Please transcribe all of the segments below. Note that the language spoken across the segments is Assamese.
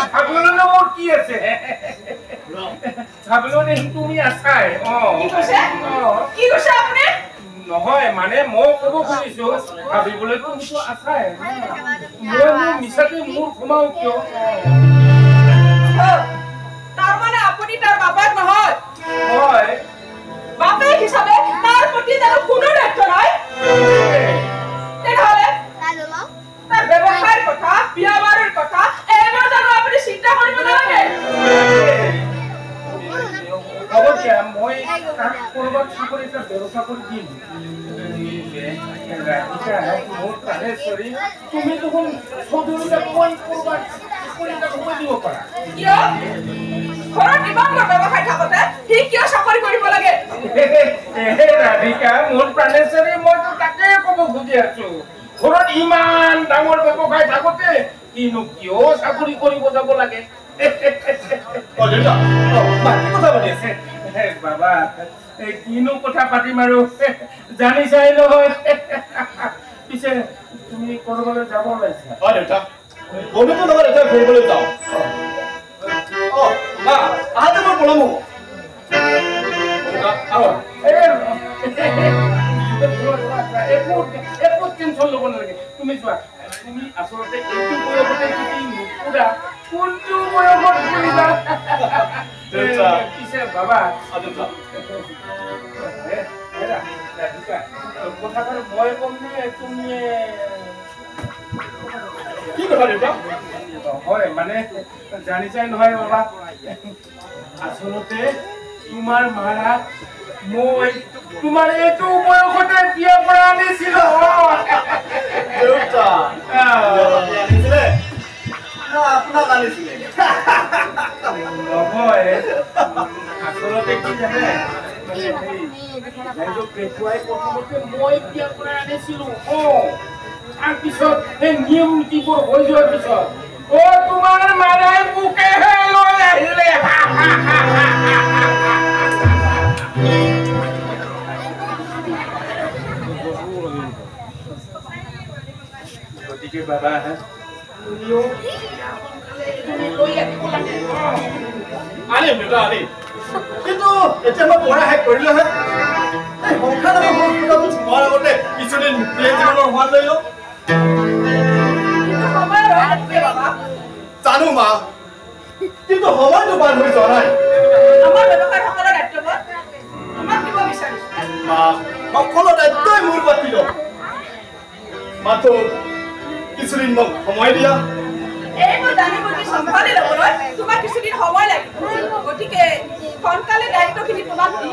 ছাগলনে মোৰ কি আছে ছাগলনে তুমি আছাই কি কৈছে আপুনি নহয় মানে মই ক'ব খুজিছো ভাবিবলৈ তুমিতো আছাই মই মিছাতে মোৰ ক্ষমাও কিয় তাৰ মানে আপুনি তাৰ বাবাক নহয় হয় বাপে হিচাপে তাৰ প্ৰতি জানো কোনো দায়িত্ব নাই তেনেহ'লে তাৰ ব্যৱসায়ৰ কথা বিয়া বাৰুৰ কথা এইবোৰ জানো আপুনি চিন্তা কৰিব নালাগে হ'ব দিয়া মই তাক ক'ৰবাত চাকৰি এটা ব্যৱস্থা কৰি দিম মোৰ প্ৰাণেশ্বৰী তুমি দেখোন চৌধুৰীকে কৈ ক'ৰবাত চাকৰি এটা সোমাই দিব পাৰা কিয় ঘৰত ইমান বৰ ব্যৱসায় থাকোতে সি কিয় চাকৰি কৰিব লাগে ৰাধিকা মোৰ প্ৰাণেশ্বৰী মইতো তাকে ক'ব খুজি আছো ঘৰত ইমান ডাঙৰ ব্যৱসায় থাকোতে কিনো কিয় চাকৰি কৰিব যাব লাগে বাবা কিনো কথা পাতিম আৰু জানিছাই নহয় পিছে তুমি কৰবালৈ যাব ওলাইছা দেউতা বন্ধুটো লগত এটা ফুৰিবলৈ যাওঁ আহাতে মই পলাম একো টেনশ্যন ল'ব নালাগে তুমি চোৱা তুমি আচলতে এইটো বয়সতে যদি নুফুৰা কোনটো বয়সত ফুৰিবা পিছে বাবা কথাষাৰ মই ক'ম নে তুমি কি কথা দেউতা হয় মানে জানিছাই নহয় বাবা আচলতে তোমাৰ মাৰা মই তোমাৰ এইটো বয়সতে বিয়া কৰা আনিছিলো দেউতা আনিছিলে আপোনাক আনিছিলে নহয় আচলতে কি জানে পেটুৱাই প্ৰথমতে মই বিয়া কৰা আনিছিলো তাৰপিছত সেই নিয়ম নীতিবোৰ হৈ যোৱাৰ পিছত তোমাৰ মাৰাই মোকেহে লৈ আহিলে গতিকে বাবা আনিম দেউতা আনিম কিন্তু এতিয়া মই পঢ়া শেষ কৰিলোহে সংসাৰ হোৱাৰ আগতে কিছুদিন জীৱনৰ সোৱাদ লৈ লওঁ জানো মা কিন্তু সময়টো পাৰ হৈ যোৱা নাই মা সকলো দায়িত্বই মোৰ পাতি লওঁ মাথো কিছুদিন মোক সময় দিয়া এইবোৰ জানি বুজি চম্ভালি ল'বলৈ তোমাক কিছুদিন সময় লাগিব গতিকে সোনকালে দায়িত্বখিনি তোমাক দি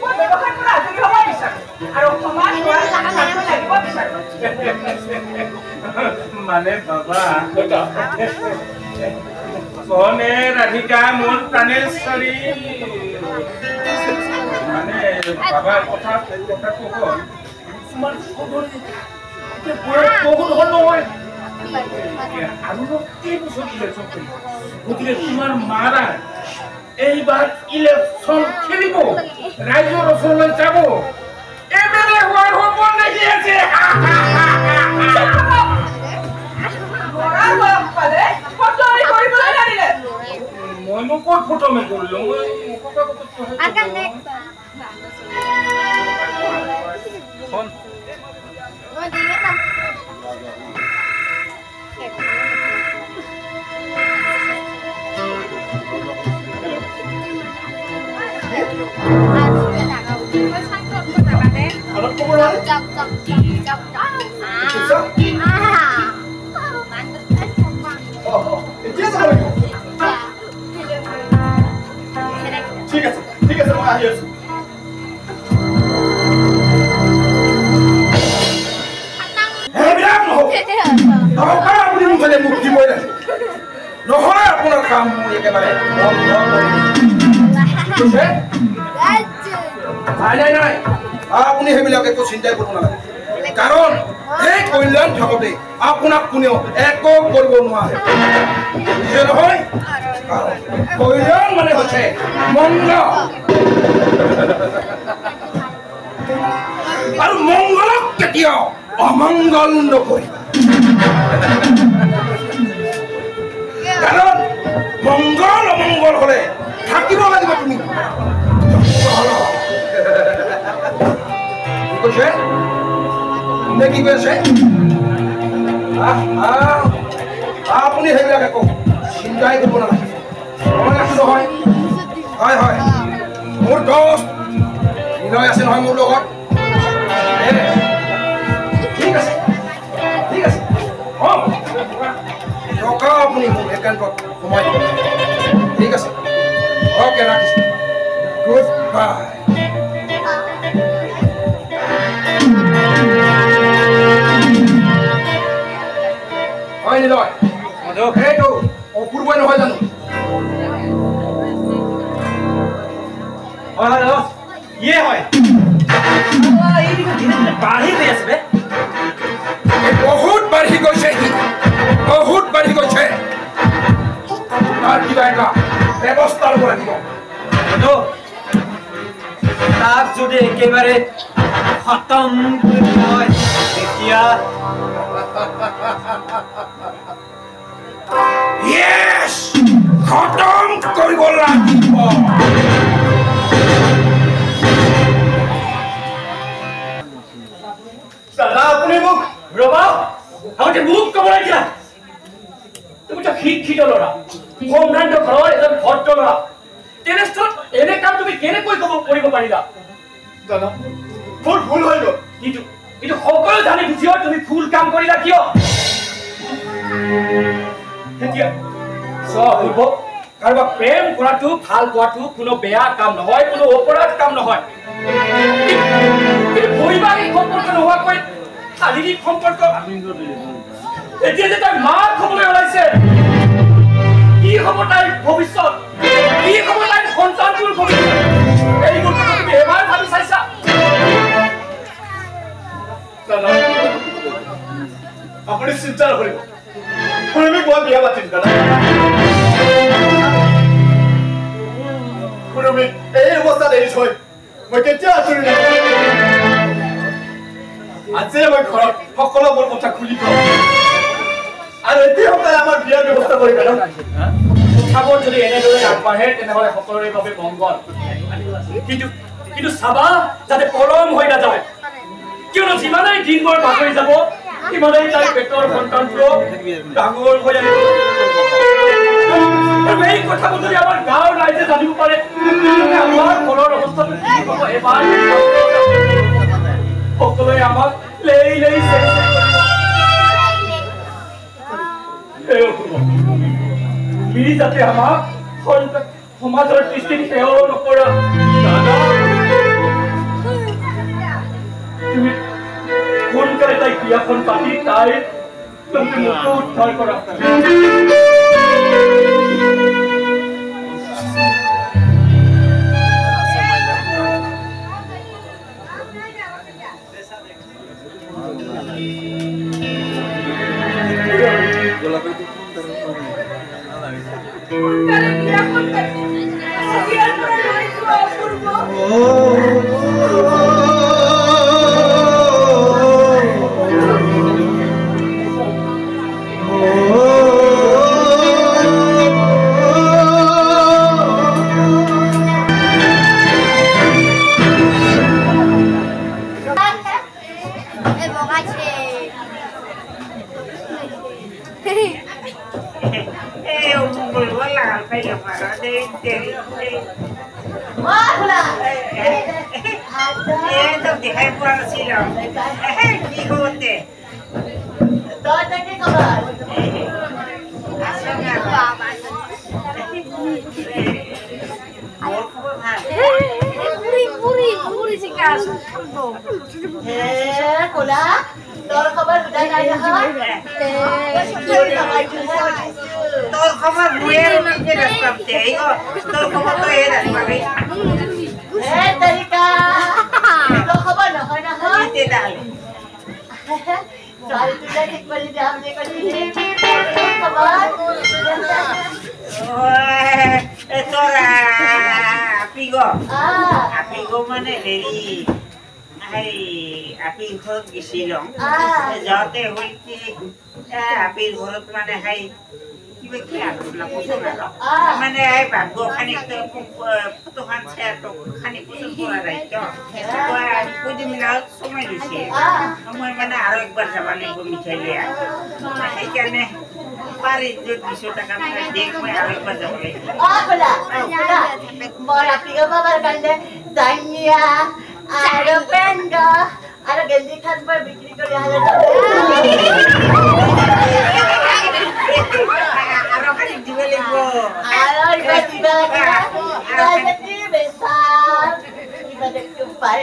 মই ব্যৱসায় পৰা আজৰি হ'ব বিচাৰোঁ আৰু সমাজ লাগিব বিচাৰোঁ মানে বাবা কনে ৰাধিকা মোৰ প্ৰাণেশ্বৰী মানে বাবা কথাটো হ'ল তোমাৰ বহুত হ'ল নহয় আৰু কেইবছৰ ইলেকশ্যন কৰিব গতিকে তোমাৰ মাৰা এইবাৰ ইলেকশ্যন খেলিব ৰাইজৰ ওচৰলৈ যাব এমএলএ হোৱাৰ সপোন দেখি আছে মইনো ক'ত ফটোমে কৰিলো মই ঠিক আছে মই আহি আছো মুক্তি পৰে নহয় আপোনাৰ কাম একেবাৰে নাই আপুনি সেইবিলাক একো চিন্তাই কৰিব নালাগে কাৰণ এই কল্যাণ থাকোঁতে আপোনাক কোনেও একো কৰিব নোৱাৰে নহয় কল্যাণ মানে হৈছে মংগল আৰু মংগলক কেতিয়াও অমংগল নকৰিবা কৈ আছে আপুনি সেইবিলাক একো চিন্তাই কৰিব নালাগে মই আছো নহয় হয় হয় মোৰ দোস্ত নিলয় আছে নহয় মোৰ লগত ঠিক আছে টকা আপুনি মোক একাউণ্টত সোমাই দিব ঠিক আছে অ'কে ৰাখিছোঁ গুড বাই হয় নিলয় সেইটো অপূৰ্বই নহয় জানো হয় হয় ইয়ে হয় বাঢ়ি গৈ আছে বে বহুত বাঢ়ি গৈছে বহুত বাঢ়ি গৈছে তাৰ কিবা এটা ব্যৱস্থা ল'ব লাগিব তাক যদি একেবাৰে খতম কৰি দিয়া হয় তেতিয়া Yes! খতম কৰিব লাগিব দাদা আপুনি মোক ৰবা আগতে মোক ক'বলৈ দিয়া তুমি তো শিক্ষিত ল'ৰা সম্ভ্ৰান্ত ঘৰৰ এজন ভদ্ৰ ল'ৰা তেনেস্থলত এনে কাম তুমি কেনেকৈ কৰিব পাৰিলা দাদা মোৰ ভুল হৈ গ'ল কিন্তু সকলো জানি বুজিও তুমি ভুল কাম কৰিলা কিয় এতিয়া হ'ব কাৰোবাক প্ৰেম কৰাটো ভাল পোৱাটো কোনো বেয়া কাম নহয় কোনো অপৰাধ কাম নহয় বৈবাহিক সম্পৰ্ক নোহোৱাকৈ শাৰীৰিক সম্পৰ্ক এতিয়া যে তাই মাক হ'বলৈ ওলাইছে কি হ'ব তাইৰ ভৱিষ্যত কি হ'ব তাইৰ সন্তানটোৰ ভৱিষ্যত এইবোৰ কথা তুমি এবাৰ ভাবি চাইছা আপুনি চিন্তা নকৰিব প্ৰেমিক মই বিয়া পাতিম দাদা প্ৰেমিক এই অৱস্থাত এৰি থৈ মই কেতিয়া আঁতৰি আজি মই ঘৰত সকলোবোৰ কথা খুলি কওঁ আৰু এতিয়া সপ্তাহে আমাৰ বিয়াৰ ব্যৱস্থা কৰি পেলাম কথাবোৰ যদি এনেদৰে আগবাঢ়ে তেনেহ'লে সকলোৰে বাবে মংগল কিন্তু চাবা যাতে পলম হৈ নাযায় কিয়নো যিমানেই দিনবোৰ বাগৰি যাব সিমানেই তাইৰ পেটৰ সন্তানটো ডাঙৰ হৈ আহিব আৰু এই কথাবোৰ যদি আমাৰ গাঁৱৰ ৰাইজে জানিব পাৰে আমাৰ ঘৰৰ অৱস্থাটো কি হ'ব এবাৰ সকলোৱে আমাক লেই লেই তুমি যাতে আমাক সমাজৰ দৃষ্টিত সেৱাও নকৰা তুমি সোনকালে তাইক বিয়াখন পাতি তাইৰ মোকো উদ্ধাৰ কৰা কিবা কি আগুলা পছন্দ মানে এই ভাগ্য খানিক তো ফটো খান শেয়ার তো খানিক পছন্দ করা রাইতো কই মিনা সময় দিছে সময় মানে আরো একবার যাবা লাগবে মিঠাই লিয়া এইখানে পারি যে 200 টাকা মানে দেখ মই আরো একবার যাব লাগবে বলা মোর আপনিও বাবার কাছে জানিয়া আর পেন্ডা আর গেঞ্জি খান পর বিক্রি করে হাজার আরো খালি দিবে লাগবো আর দিবা রাজনীতি বেসার কিবা দেখতে পাই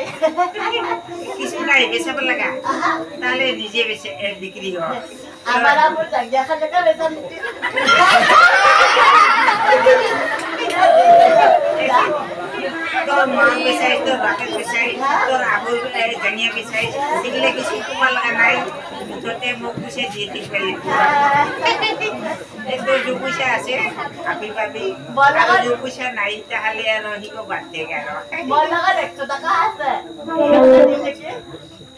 কিছু নাই বেচাব লাগা তাহলে নিজে বেচে বিক্রি হয় আমার আপন জায়গা খানে কা বেসার নিতে তোর মা বেচাই তোর বাপে বেচাই তোর আবু জানিয়া বেচাই এগুলো কিছু তোমার লাগা নাই তোতে মোক পুষে দিয়ে দিবে তোর যে পয়সা আছে আপনি পাবি আর যে পয়সা নাই তাহলে আর হিক বাদ দে গেল বলা 100 টাকা আছে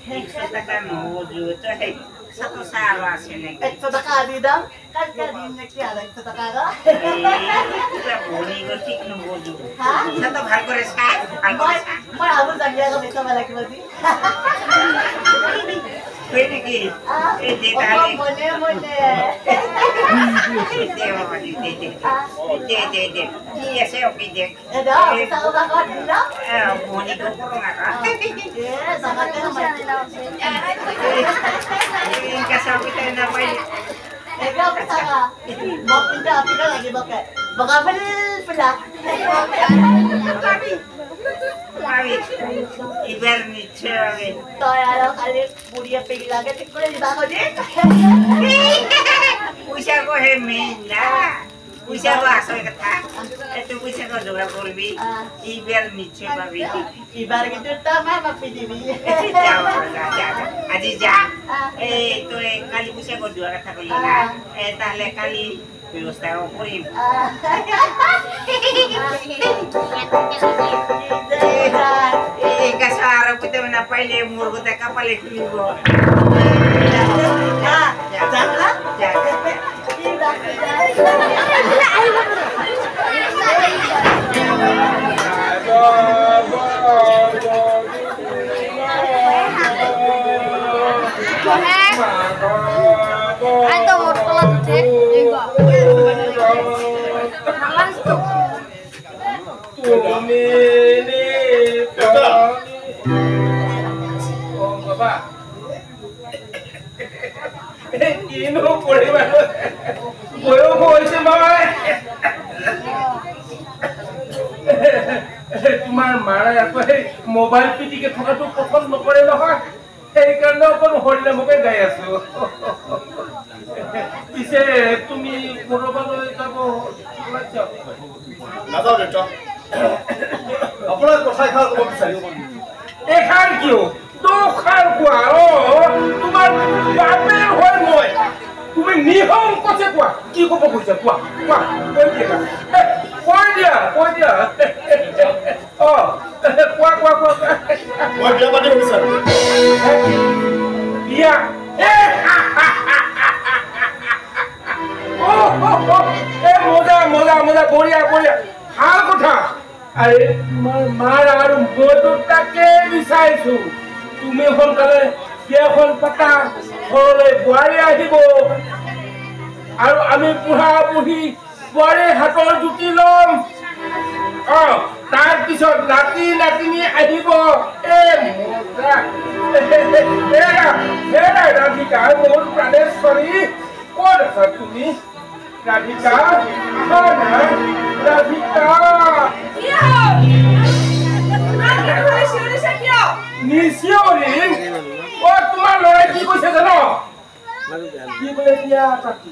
100 টাকা নজু তো হে সাতো সারা আছে নাকি 100 টাকা দি দাও কালকে দিন নাকি আর 100 টাকা গো এটা বনি গো ঠিক নজু হ্যাঁ সাতো ভাগ করে সাত ভাগ করে মই আবু জানিয়া গো বেটা বলা কি বলি কই নাকি এই যে তাহলে মনে মনে দে কি আছে ওকে দেখ এ দাও সাগো বাবা দিলা বনি গো করো না এ জামাতে ইনকা সাবিতে না পাই এগা পেছাগা মপিটা আপিটা লাগিব কে বগা ফেলা পাবি এবার নিচে হবে তো আর খালি পুরিয়া পেগি লাগে ঠিক করে দিবা গদি পয়সা কো হে মেন না পয়সা কো আসল কথা এত পয়সা কো জোগাড় করবি এবার নিচে পাবি এবার কিন্তু তামা মাপি দিবি আজি যা এই তো কালি পয়সা কো জোগাড় কথা কইলা না তাহলে কালি ব্যবস্থা করিম এই কাছে আর কইতে না পাইলে মোর কথা কপালে খুলিব তোমাৰ মাৰাই আকৌ সেই মোবাইল পিটিকে থকাটো পচন্দ নকৰে নহয় সেইকাৰণে অকণ হৰিলে মোকে গাই আছো পিছে তুমি কৰবালৈ যাব নাযাওঁ দেউতা আপোনাৰ কথা এষাৰ ক'ব বিচাৰিব এষাৰ কিয় দুষাৰ কোৱা তোমাৰ বাপেৰ হয় মই তুমি নিহং কছে কোৱা কি ক'ব কৈছা কোৱা কোৱা কৈ দিয়া কোৱা মই বিয়া পাতিব বিচাৰোঁ বিয়া মজা বঢ়িয়া ভাল কথা আৰে তোমাৰ মাৰ আৰু মইতো তাকে বিচাৰিছো তুমি সোনকালে বিয়াখন পাতা ঘৰলৈ বোৱাৰী আহিব আৰু আমি বুঢ়া বুঢ়ী বোৱাৰীৰ হাতৰ জুতি ল'ম তাৰ পিছত নাতি নাতিনী আহিব ৰাধিকা মোৰ প্ৰাণেশ্বৰী ক'ত আছা তুমি ৰাধিকা ৰাধিকা নিচিয়ৰী তোমাৰ ল'ৰাই কি কৈছে জানো কি বোলে বিয়া পাতি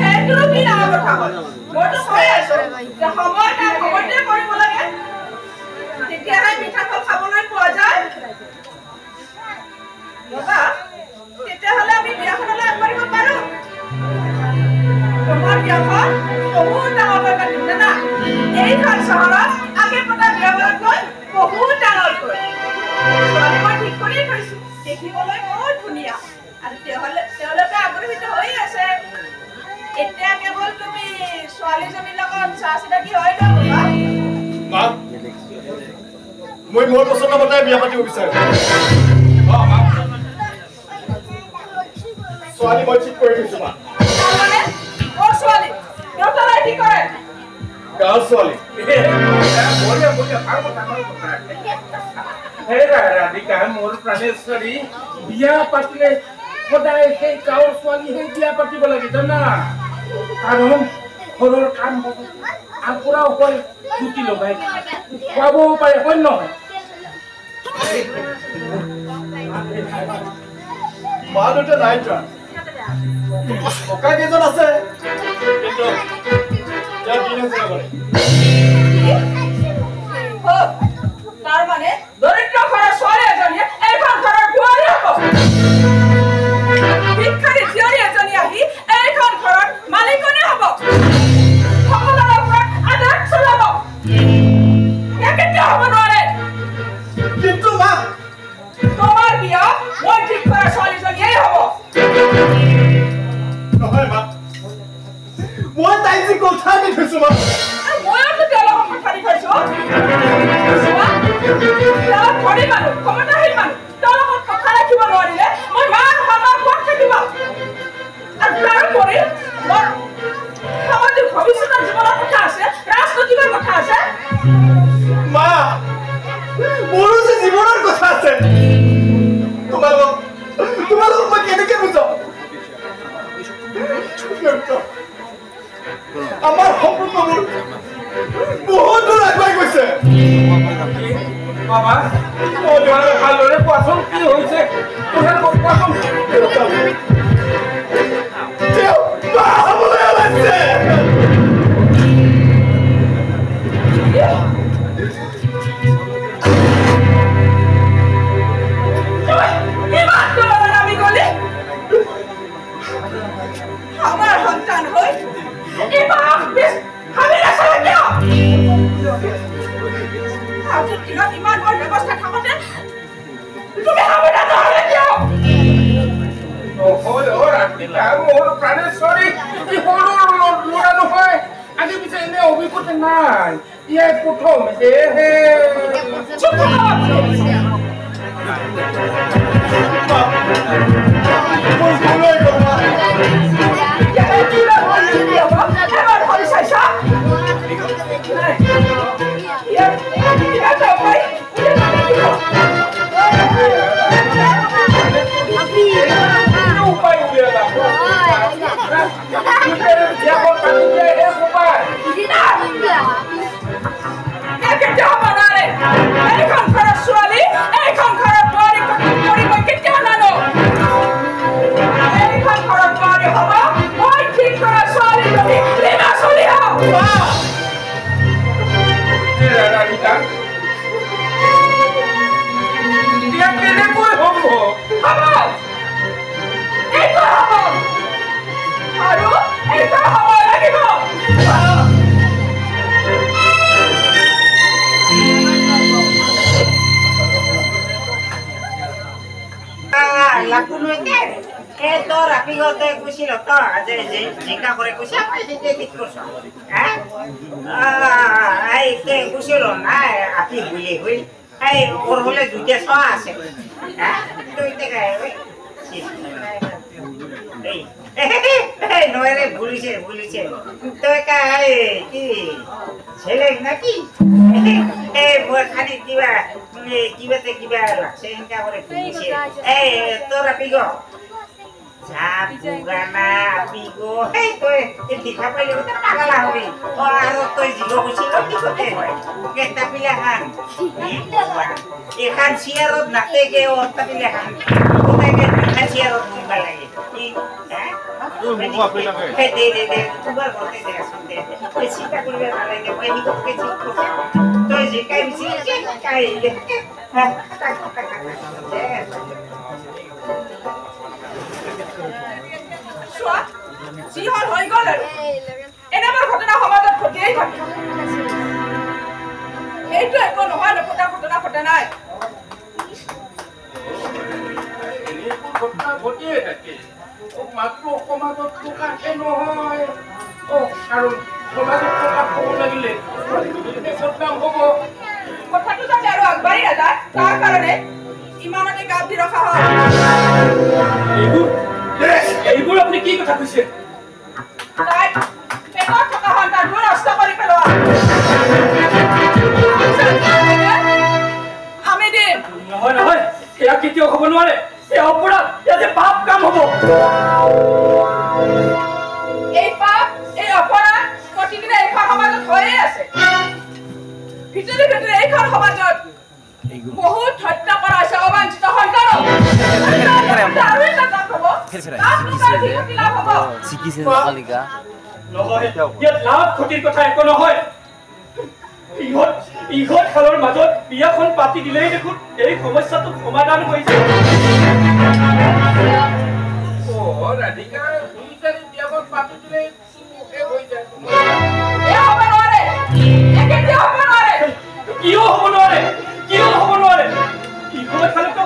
সেইটো কি ডাঙৰ কথা হ'ল মইতো কৈ আছো যে সময়তে কৰিব লাগে তেতিয়াহে মিঠাফল খাবলৈ পোৱা যায় বাবা তেতিয়াহ'লে আমি বিয়াখনলৈ আগবাঢ়িব পাৰো তোমাৰ বিয়াখন বহুত ডাঙৰকৈ পাতিম জানা এইখন চহৰত আগে পতা বিয়াবোৰতকৈ বহুত ডাঙৰকৈ ছোৱালী মই ঠিক কৰিয়ে থৈছো দেখিবলৈ বহুত ধুনীয়া আৰু তেওঁলোকে আগ্ৰহিত হৈ আছে এতিয়া কেৱল ছোৱালীজনীৰ লগত চাচিনাকি হয় ন মা মই মোৰ পছন্দ মতে বিয়া পাতিব বিচাৰো ছোৱালী মই ঠিক কৰি দিছো মা মানে ওৰ ছোৱালী দেউতালাই কি কৰে গাঁৱৰ ছোৱালী বঢ়িয়া বঢ়িয়া ভাল কথা হে ৰাধিকা মোৰ প্ৰাণেশ্বৰী বিয়া পাতিলে সদায় সেই গাঁৱৰ ছোৱালী সেই বিয়া পাতিব লাগে জানা কাৰণ ঘৰৰ কাম হ'ব আপুৰাও হয় জুতি লগাই খুৱাবও পাৰে হয় নহয় মা দেউতা নাই যোৱা ককা কেইজন আছে কিন্তু তাৰ মানে দৰিদ্ৰ ঘৰৰ ছোৱালী এজনীয়ে এইখন ঘৰৰ বোৱাৰী হ'ব ভিক্ষাৰী জীয়ৰী এজনী আহি এইখন ঘৰৰ মালিকনী হ'ব সকলোৰে ওপৰত আদাৰ চলাব কেতিয়া হ'ব নোৱাৰে কিন্তু মা তোমাৰ বিয়া মই ঠিক কৰা ছোৱালীজনীয়েই হ'ব নহয় মা মই তাইক যি কথা দি থৈছো মা মইতো তেওঁলোকক কথা দি থৈছো ধনী মানুহ ক্ষমতাশীল মানুহ তেওঁলোকক কথা ৰাখিব নোৱাৰিলে মই মান সন্মান ক'ত থাকিব আৰু তাৰোপৰি মোৰ সামাজিক ভৱিষ্যতৰ জীৱনৰ কথা আছে ৰাজনৈতিকৰ কথা আছে মা মোৰো যে জীৱনৰ কথা আছে তোমালোক মই কেনেকে বুজাম আমাৰ সম্পৰ্কবোৰ বহুত দূৰ আগুৱাই গৈছে বাবা ভালদৰে কোৱাচোন কি হৈছে কোৱাচোন তেওঁ বাহ হ'বলৈ ওলাইছে আমাৰ সন্তান হৈ আজিৰ দিনত ইমান বৰ ব্যৱস্থা থাকোঁতে তুমি সাৱধান নহ'লে কিয় মোৰ প্ৰাণেশ্বৰী সৰু ল'ৰা নহয় আগে পিছে এনে অভিজ্ঞতা নাই ইয়াৰ প্ৰথম জিকা করে কুছি আমি ঠিক করছো হ্যাঁ এই কে কুছিলো না আপনি ভুলে হই এই ওর হলে দুইটা ছ আছে হ্যাঁ দুইটা গায় ওই এই নয়রে ভুলিছে তো কাই কি ছেলে নাকি এই মোর খালি কিবা লাগছে ইনকা করে ভুলিছে এই তোরা পিগো Gana amigo, hey tuh, ini apa ini kita pagala hobi. Oh, harus tuh jigo kucing itu teh. Kita pilihan. Ikan siarot nak tege or tapi pilihan. Kita ikan siarot juga lagi. Deh, tubar bote deh asal deh. Kita kuliah lagi, boleh hidup kecil. Tuh jika ini kayak, যি হল হৈ গল আৰু এনেবোৰ ঘটনা সমাজত ঘটিয়েই থাকে এইটো একো নহয় নপতা ঘটনা ঘটা নাই ঘটনা ঘটিয়ে থাকে মাত্ৰ সমাজত থকাকে নহয় আৰু সমাজত প্ৰকাশ হ'ব লাগিলে বদনাম হ'ব কথাটো যাতে আৰু আগবাঢ়ি নাযায় তাৰ কাৰণে ইমানতে গাপ দি ৰখা হয় এইবোৰ আপুনি কি কথা কৈছে তাই পেটত থকা সন্তানবোৰ নষ্ট কৰি পেলোৱা আমি দিম নহয় নহয় এয়া কেতিয়াও হ'ব নোৱাৰে এয়া অপৰাধ ইয়াতে পাপ কাম হ'ব এই পাপ এই অপৰাধ প্ৰতিদিনে এইখন সমাজত হৈয়ে আছে ভিতৰি ভিতৰি এইখন সমাজত বহুত হত্যা কৰা হৈছে অবাঞ্ছিত সন্তানক আৰু এটা কাম হ'ব নহয় ইয়াত লাভ ক্ষতিৰ কথা একো নহয় ইহঁত খালৰ মাজত বিয়াখন পাতি দিলেই দেখোন এই সমস্যাটো সমাধান হৈ যায় ৰাধিকা দুইটাৰে বিয়াখন পাতি দিলে হৈ যায় কিয় হ'ব নোৱাৰে ইহঁত খালেতো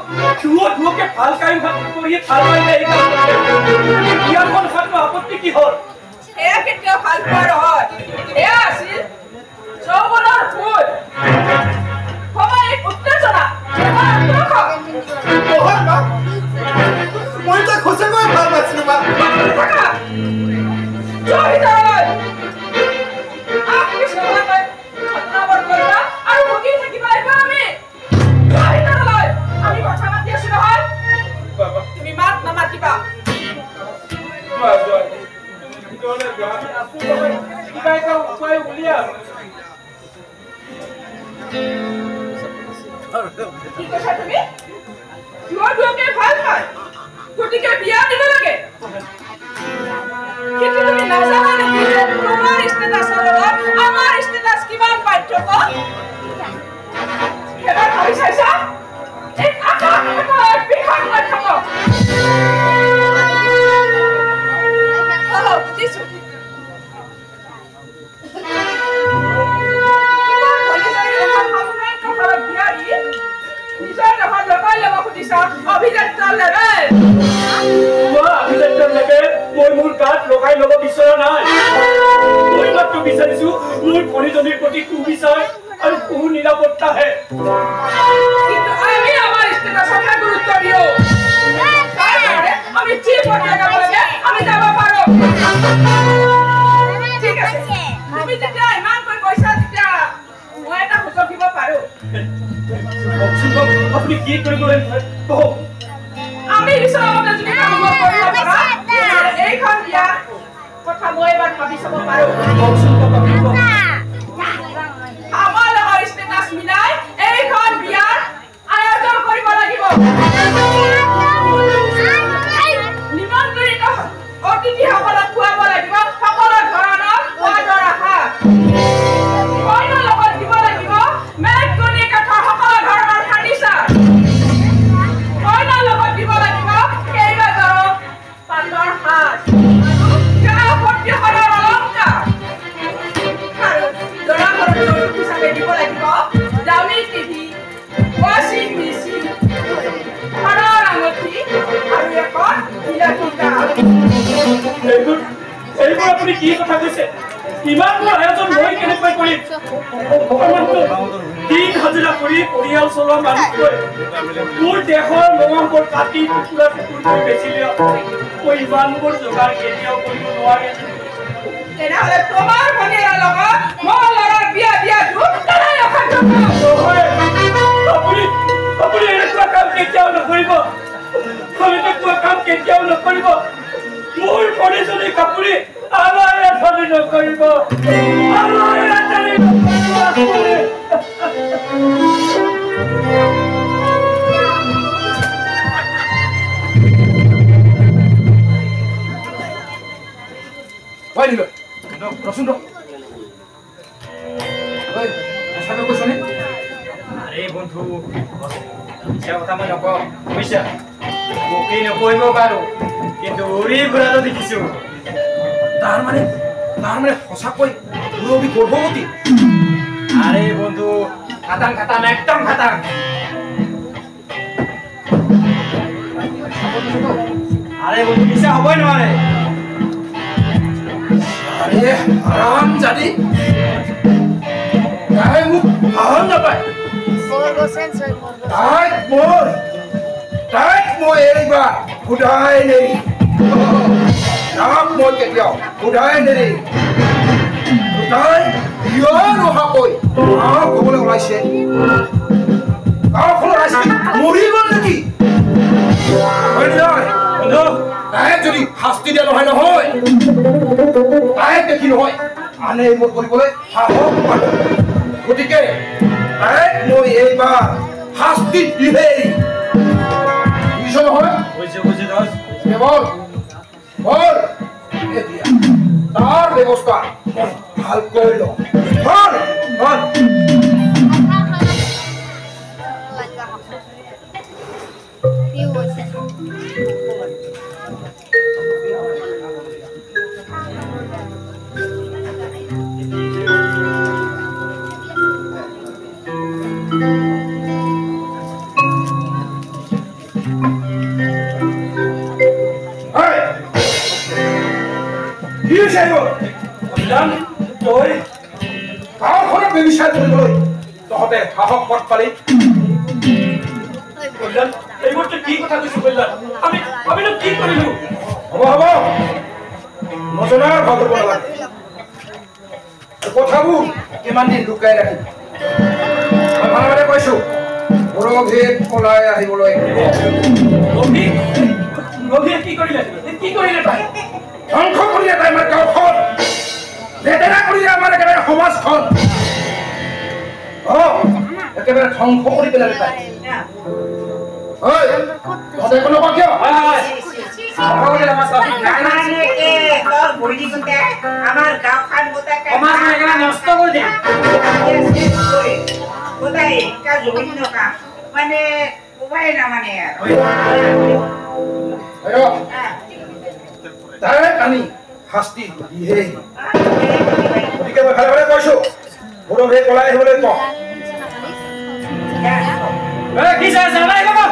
ধুৱকে ভাল কাম কৰি ভাল পাইছে এই বিয়াখন খোৱাটো আপত্তি কি হ'ল এয়া কেতিয়াও ভাল পোৱা নহয় এয়া আছিল যৌৱনৰ ভুল সময় এক উত্তেজনা মই তাক সঁচাকৈ ভাল পাইছিলোঁ মা তুমি মাত নামাতিবা কিবা এটা উপায় উলিয়া কি কৈছা তুমি দুয়োকে ভাল পায় গতিকে বিয়া দিব লাগে কিন্তু তুমি নাজানা নেকি যে তোমাৰ ষ্টেটাছৰ লগত আমাৰ ষ্টেটাছ কিমান পাৰ্থক্য এবাৰ ভাবি চাইছা এক আকাশ এক বিশাল পাৰ্থক্য বুজিছো মই মোৰ গাত লগাই ল'ব বিচৰা নাই মই মাত্ৰ বিচাৰিছো মোৰ ভনীজনীৰ প্ৰতি সুবিচাৰ আৰু বহু নিৰাপত্তাহে কিন্তু আমি আমাৰ ষ্টেটাছকে গুৰুত্ব দিওঁ আমি যি পৰ্যায় যাব লাগে আমি যাব পাৰো ঠিক আছে তুমি যেতিয়া ইমানকৈ কৈছা তেতিয়া মই এটা সুযোগ দিব পাৰো আপুনি কি কৰিবলৈ কওক আমি বিচৰা মতে যদি কাম কৰিব পাৰা এইখন বিয়াৰ কথা মই এবাৰ ভাবি চাব পাৰো আমাৰ লগত ষ্টেটাছ মিলাই এইখন বিয়াৰ আয়োজন কৰিব লাগিব নিমন্ত্ৰিত অতিথিসকলক খুৱাব লাগিব সকলো ধৰণৰ সোৱাদৰ আহাৰ কইনাৰ লগত দিব লাগিব মেঘকণী কাঠৰ সকলো ধৰণৰ ফাৰ্নিচাৰ কইনাৰ লগত দিব লাগিব কেইবাজৰো পাতৰ সাজ প্ৰত্যেকৰৰ অলংকাৰ আৰু দৰাঘৰৰ যৌতুক হিচাপে দিব লাগিব দামী টিভি ৱাশ্বিং মেচিন ঘৰৰ আঙঠি আৰু এখন বিলাসী কাৰ এইবোৰ আপুনি কি কথা কৈছে ইমানবোৰ আয়োজন মই কেনেকৈ কৰিম দিন হাজিৰা কৰি পৰিয়াল চলোৱা মানুহকৈ মোৰ দেশৰ মঙহবোৰ কাটি টুকুৰা টুকুৰকৈ বেছি দিয়ক মই ইমানবোৰ যোগাৰ কেতিয়াও কৰিব নোৱাৰে তেনেহ'লে তোমাৰ ভনীৰ লগত মই ল'ৰাৰ বিয়া দিয়াটো তাই অসাধ্য আপুনি এনেকুৱা কাম কেতিয়াও নকৰিব এনেকুৱা কাম কেতিয়াও নকৰিব মোৰ ভনীজনী কাপুৰী আমাৰ এঠানি নকৰিব আমাৰ এঠানি নকৰিব হয় নিলো ৰচোন সঁচাকৈ কৈছনে আৰে বন্ধু মিছা কথা মই নকওঁ বুজিছা মোকেই নকৰিব পাৰো কিন্তু উৰি ঘূৰাটো দেখিছো তাৰ মানে সঁচাকৈ মুৰবী গৰ্ভৱতী আৰে বন্ধু খাতাং খাতাং একদম খাতাং আৰে বন্ধু মিছা হবই নোৱাৰে আৰে আৰাম জানি তাই মোক ভাল নাপায় তাইক মই এৰিবা সোধাই নেৰি তাক মই কেতিয়াও সোধাই নেৰি তাই কিয় নহাকৈ তোমাক ক'বলৈ ওলাইছে গাঁওখনৰ ৰাস্তাত মৰি গ'ল নেকি তাইক যদি শাস্তি দিয়া নহয় নহয় তাইক দেখি নহয় আনে এইবোৰ কৰিবলৈ সাহস পালে গতিকে তাইক মই এইবাৰ শাস্তি দিমেই বুজিছ নহয় কেৱল বল এতিয়া তাৰ ব্যৱস্থা ভালকৈ ল গাঁওখনৰ ব্যৱসায় কৰিবলৈ তহঁতে সাহস পথ পালি এইবোৰতো কি কথা কৈছো কল্যাণ আমিনো কি কৰিলো হ'ব নজনাৰ ভাগ হ'ব নালাগে কথাবোৰ কিমান দিন লুকাই ৰাখিম মই ভাল মানে কৈছো ৰভেদ পলাই আহিবলৈ ৰভিয়ে কি কৰিলে তাই ধ্বংস কৰিলে তাই আমাৰ গাঁওখন লেতেৰা কৰিলে আমাৰ একেবাৰে সমাজখন একেবাৰে ধ্বংস কৰি পেলালে তাই আমার গাঁও খান নষ্ট করে দে কোথায় কাজ জমি নকা মানে উপায় না মানে তাই আমি শাস্তি দিহে গতিকে মই ভালে ভালে কৈছো বৰভে পলাই আহিবলৈ কওঁ কি চাই যাবাই বাবা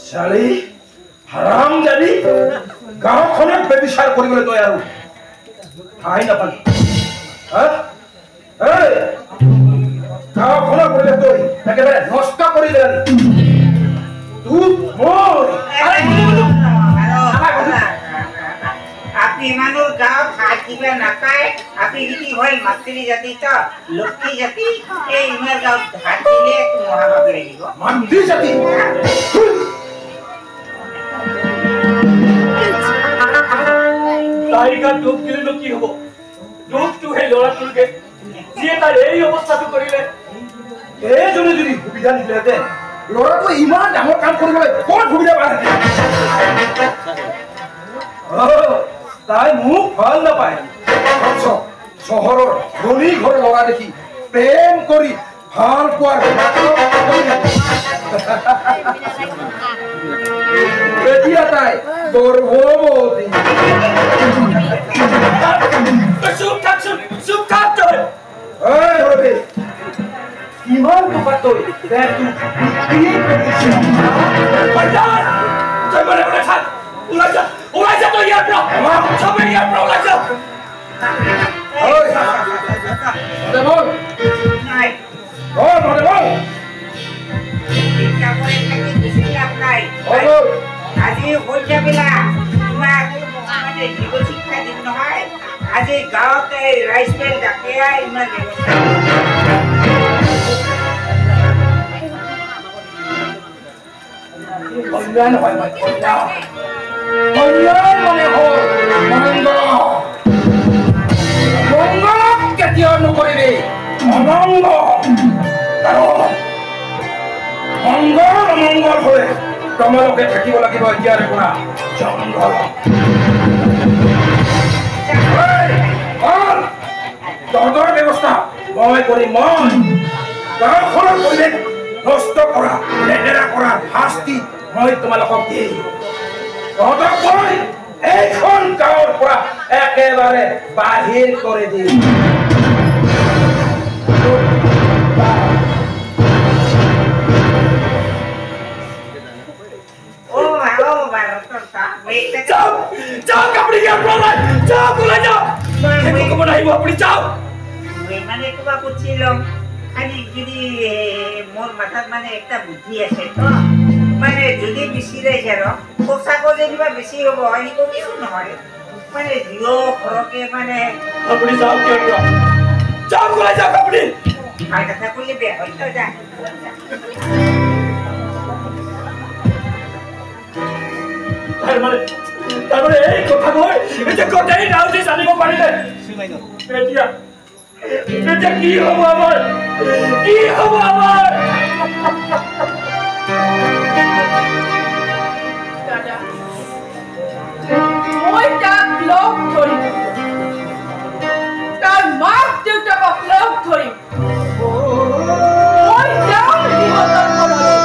চালি হাৰাম জানি গাঁওখনত ব্যভিচাৰ কৰিবলৈ তই আৰু ঠাই নাপালি গাঁওখনৰ পৰিৱেশ তই একেবাৰে নষ্ট কৰি পেলালি আপনি মানুষ গাঁও ভাত দিবে না পায় আপনি যদি হয় মাতৃ জাতি তো লক্ষ্মী জাতি এই ইমার গাঁও ভাত দিলে একটু মহাভাব লাগিব মাতৃ জাতি তাই গাত দুখ দিলেনো কি হব দুখটো সেই ল'ৰাটোকে যিয়ে তাৰ এই অৱস্থাটো কৰিলে এইজনে যদি সুবিধা নিদিলেহেঁতেন ল'ৰাটোৱে ইমান ডাঙৰ কাম কৰিবলৈ ক'ত সুবিধা পালেহেঁতেন তাই মোক ভাল নাপায় চহৰৰ ধনী ঘৰৰ ল'ৰা দেখি প্ৰেম কৰি ভাল পোৱাৰ এতিয়া তাই গৰ্ভৱতী চুপ থাক তই কিমান টকা তই ওলাই যা তই ইয়াৰ পৰা চবে ইয়াৰ পৰা ওলাই যা নাই আজি হইয়া বেলা তোমাক মানে জীৱ শিক্ষা দিম নহয় আজি গাঁৱতে ৰাইচ মিল ডাকে ইমান কল্যাণ হয় কল্যাণ মানে হ'ল মংগলক কেতিয়াও নকৰিবি অমংগল কাৰণ মংগল অমংগল হ'লে তোমালোকে থাকিব লাগিব এতিয়াৰে পৰা জংঘল তহঁতৰ ব্যৱস্থা মই কৰিম মই গাঁওখনৰ পৰিৱেশ নষ্ট কৰা লেতেৰা কৰা শাস্তি মই তোমালোকক দিম তহঁতক মই এইখন গাঁৱৰ পৰা একেবাৰে বাহিৰ কৰি দিম মানে কিবা পুছি লম খালি যদি মোৰ মাথাত মানে একটা বুদ্ধি আছে তো মানে যদি বেছি ৰাইছে আৰু পইচাকো যেনিবা বেছি হ'ব এনেকুৱা কিছু নহয় মানে জিঅ' ঘৰকে মানে আপুনি যাওক কিয় যাওক ওলাই যাওক আপুনি ভাল কথা ক'লে বেয়া হয় তই যা তাৰমানে এই কথাবোৰ এতিয়া গোটেই গাঁৱতে জানিব পাৰিলে এতিয়া কি হ'ব আমাৰ কি হ'ব আমাৰ দাদা মই তাক লগ ধৰিম তাৰ মাক দেউতাকক লগ ধৰিম মই যাম সিহঁতৰ ঘৰলৈ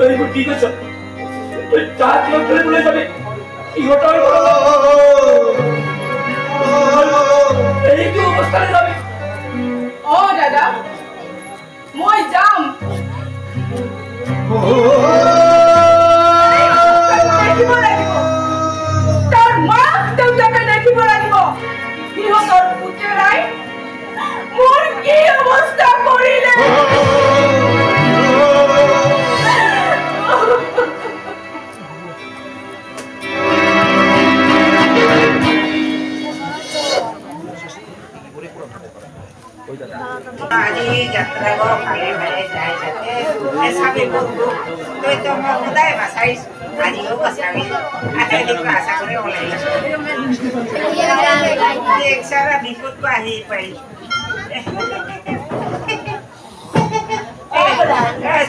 এইবোৰ কি কৈছ তই তাক লগ ধৰিবলৈ যাবি সিহঁতৰ এইটো অৱস্থালৈ যাবি দাদা মই যাম দেখিব লাগিব তাৰ মাক দেউতাকে দেখিব লাগিব সিহঁতৰ পুতেৰাই মোৰ কি অৱস্থা কৰিলে আজি যাত্ৰা ভালে ভালে যাই থাকে চাবি বন্ধু তই তো মই সদায় বাচাইছো আজিও বাচাবি আটাইতকৈ আশা কৰি ওলাই আছো বিপদটো আহি পাৰি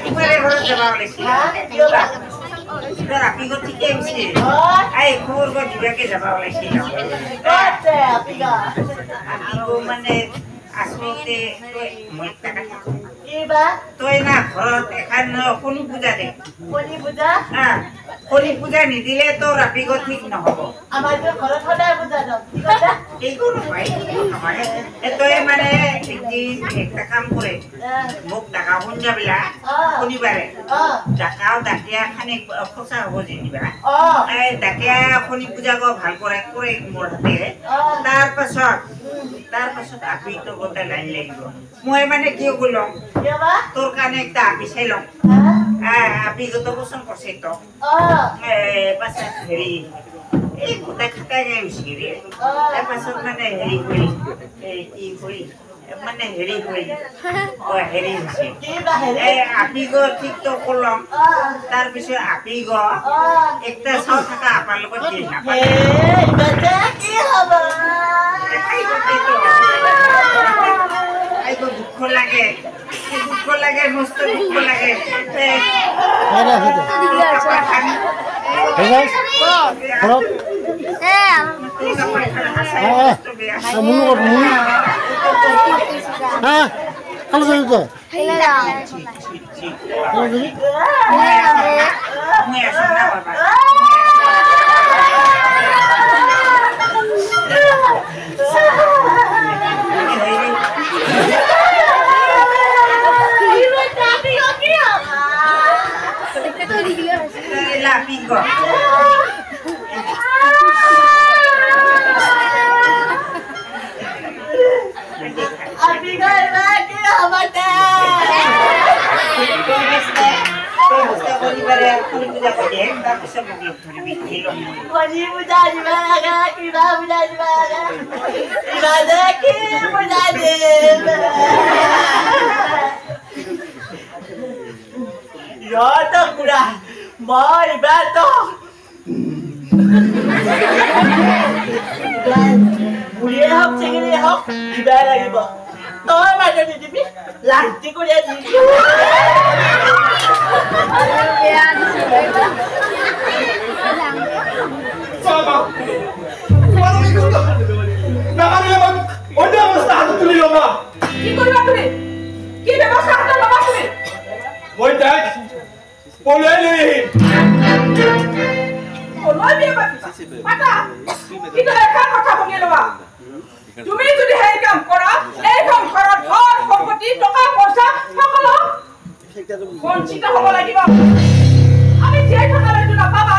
তোমাৰে ঘৰত যাব ওলাইছিল আপিগো ঠিকে হৈছে আই খবৰ গৈ দিবাকে যাব ওলাইছিল আপিগো মানে আচলতে মই তই না ঘৰত এখন শনি পূজা দে শনি পূজা নিদিলে তোৰ ৰাতিগো ঠিক নহ'ব একো নহয় তই মানে একদিন একটা কাম কৰে মোক ডাকা সন্ধিয়াবেলা শনিবাৰে ডাকাও ডাকিয়া খানি সঁচা হ'ব যেনিবা ডাকিয়া শনি পূজা ভাল কৰে মোৰ হাতেৰে তাৰ পাছত আপি তোৰ গোটেই লাইন লাগিব মই মানে কি কৰিলম তোৰ কাৰণে একটা আপি চাই লম আপি গত পচন্দ কৰছে তো পাছত হেৰি এই গোটেই খাটাই গৈছে ৰে পাছত মানে হেৰি কৰি কি কৰি মানে হেৰি কৰি হেৰি হৈছে আপি গো ঠিক তো করলাম তার পিছত আপি গো একটা চাও থাকা আপার লগত দিয়ে দুঃখ লাগে মস্ত দুঃখ লাগে Pingo. Amigo, lagi hamada. Moi bato. Boleh hok cengli hok dibayar lagi bo. Toh macam ni demi lanti ko dia di. Sama. Kalau ikut tu, nak ada yang orang mesti ada tulis lama. Ikut apa tu? Kita mesti ada lama tu. Moi tak. Boleh ni. Boleh dia mata. Kita akan macam ni lama. তুমি যদি এই কাম কৰা এইখন ঘৰত ধন সম্পত্তি টকা পইচা সকলো বঞ্চিত হ'ব লাগিব আমি জীয়াই থকালৈকে নাপাবা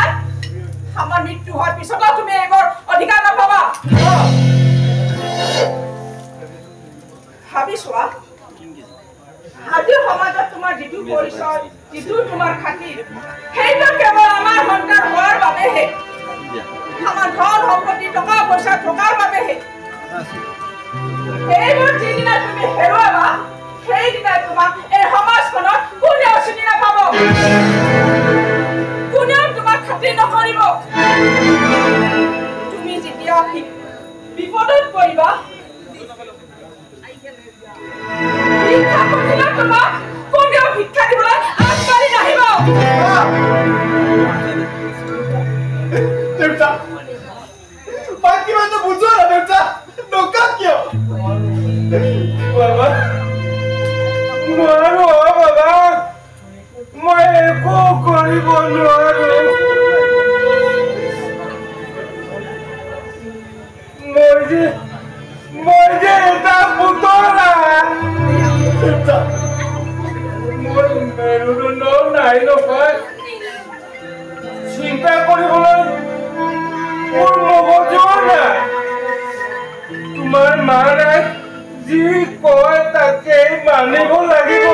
আমাৰ মৃত্যু হোৱাৰ পিছতো তুমি এইবোৰ অধিকাৰ নাপাবা চোৱা আজিৰ সমাজত তোমাৰ যিটো পৰিচয় যিটো তোমাৰ খাতি সেইটো কেৱল আমাৰ সন্তান হোৱাৰ বাবেহে আমাৰ ধন সম্পত্তি টকা পইচা থকাৰ বাবেহে এইবোৰ যিদিনা তুমি হেৰুৱাবা সেইদিনা তোমাক এই সমাজখনত কোনেও চিনি নাপাব কোনেও তোমাক খাতিৰ নকৰিব তুমি যেতিয়া বিপদত পৰিবা শিক্ষা প্ৰতিদিনে তোমাক কোনেও শিক্ষা দিবলৈ আগবাঢ়ি নাহিব দেউতা বাকী মানুহ বুজোৱা না দেউতা নকা কিয় বাবা নোৱাৰো বাবা মই একো কৰিব নোৱাৰো মই যে এটা পুতলা দেউতা মোৰ মেৰুদণ্ড নাই নহয় চিন্তা কৰিবলৈ মোৰ মগজু নাই তোমাৰ মায়ে যি কয় তাকে মানিব লাগিব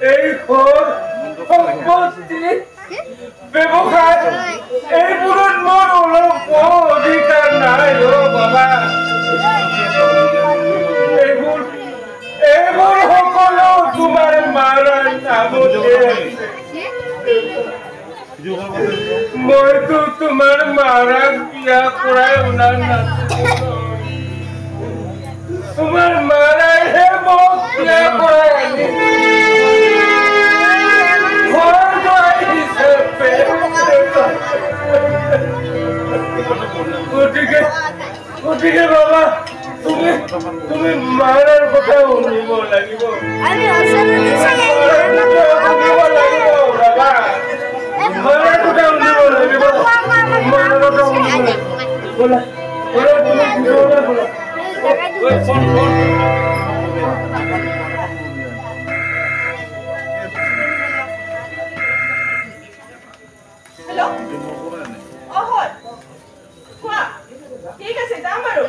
এই ঘৰ সম্পত্তি ব্যৱসায় এইবোৰত মোৰ অলপ অধিকাৰ নাই বাবা এইবোৰ সকলো তোমাৰ মাৰ নামতে মইতো তোমাৰ মাৰাক বিয়া কৰাই শুনা নাছিলো তোমাৰ মাৰাইহে মোক বিয়া কৰাই আনিছে ঘৰ দুৱাৰ হিচাপে গতিকে বাবা তুমি মাৰাৰ কথা শুনিব লাগিব বাবা মাৰাৰ কথা শুনিব লাগিব মাৰাৰ কথা শুনিব বলা হেল্ল' হয় কোৱা ঠিক আছে যাম বাৰু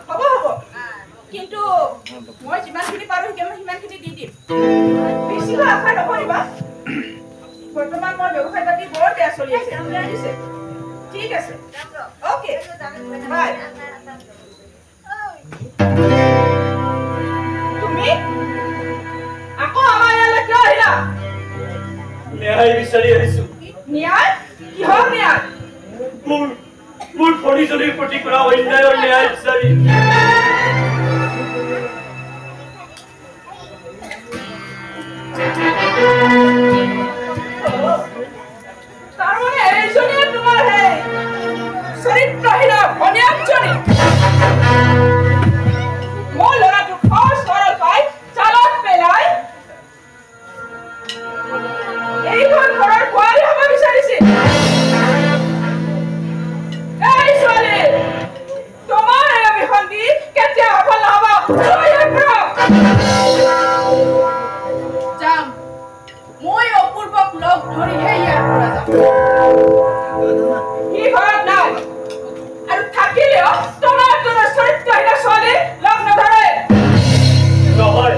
হ'ব কিন্তু মই যিমানখিনি পাৰোঁ সিমানখিনি দি দিম বেছিকৈ আশা নকৰিবা বৰ্তমান মোৰ ব্যৱসায় পাতি বৰ বেয়া চলি আছে ঠিক আছে অ'কে বাই তুমি আকৌ আমাৰ ইয়ালৈ কিয় আহিলা ন্যায় বিচাৰি আহিছো ন্যায় কিহৰ ন্যায় মোৰ ভনীজনীৰ প্ৰতি কৰা অন্যায়ৰ ন্যায় বিচাৰি তাৰমানে এইজনীয়ে তোমাৰ সেই চৰিত্ৰহীন ভনীয়েকজনী মোৰ ল'ৰাটোক সহজ সৰল পাই জালত পেলাই এইখন ঘৰৰ বোৱাৰী হ'ব বিচাৰিছিল এই ছোৱালী তোমাৰ এই অভিসন্ধি কেতিয়া সফল নহ'ব যাম মই অপূৰ্বক লগ ধৰিহে ইয়াৰ পৰা যাম সি ঘৰত নাই আৰু থাকিলেও তোমাৰ চৰিত্ৰহীন ছোৱালী লগ নধৰে নহয়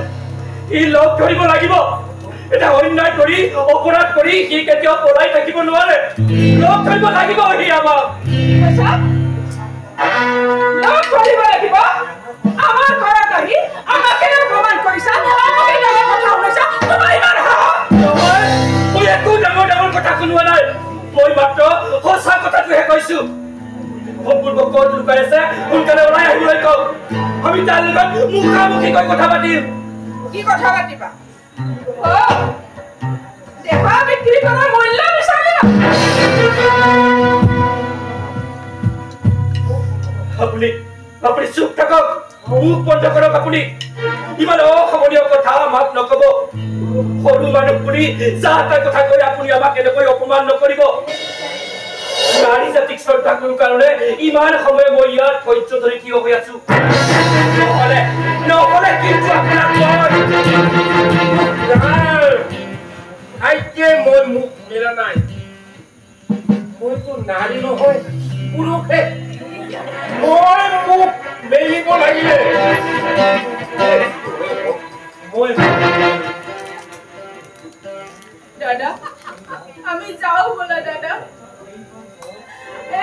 ই লগ ধৰিব লাগিব এটা অন্যায় কৰি অপৰাধ কৰি সি কেতিয়াও পলাই থাকিব নোৱাৰে লগ ধৰিব লাগিব সি আমাক লগ ধৰিব লাগিব আমাৰ ঘৰত আহি আমাকে অপমান কৰিছা আমাকে ডাঙৰ কথা শুনাইছা তোমাৰ ইমান নহয় মই একো ডাঙৰ কথা শুনোৱা নাই মই মাত্ৰ সঁচা কথাটোহে কৈছো সম্পূৰ্ণ ক'ত লুকাই আছে সোনকালে ওলাই আহিবলৈ কওক আমি তাৰ লগত মুখামুখিকৈ কথা পাতিম কি কথা পাতিবা দেহা বিক্ৰী কৰাৰ মূল্য বিচাৰে আপুনি চুপ থাকক মুখ বন্ধ কৰক আপুনি ইমান অসমনীয় কথা আমাক নকব সৰু মানুহ বুলি যা তাৰ কথা কৈ আপুনি আমাক এনেকৈ অপমান নকৰিব নাৰী জাতিক শ্ৰদ্ধা কৰোঁ কাৰণে ইমান সময় মই ইয়াত ধৈৰ্য ধৰি থিয় হৈ আছো নহ'লে কিন্তু আপোনাক মই মুখ মেলা নাই মইতো নাৰী নহয় পুৰুষে মই মোক মেলিব লাগিলে মই দাদা আমি যাও বলা দাদা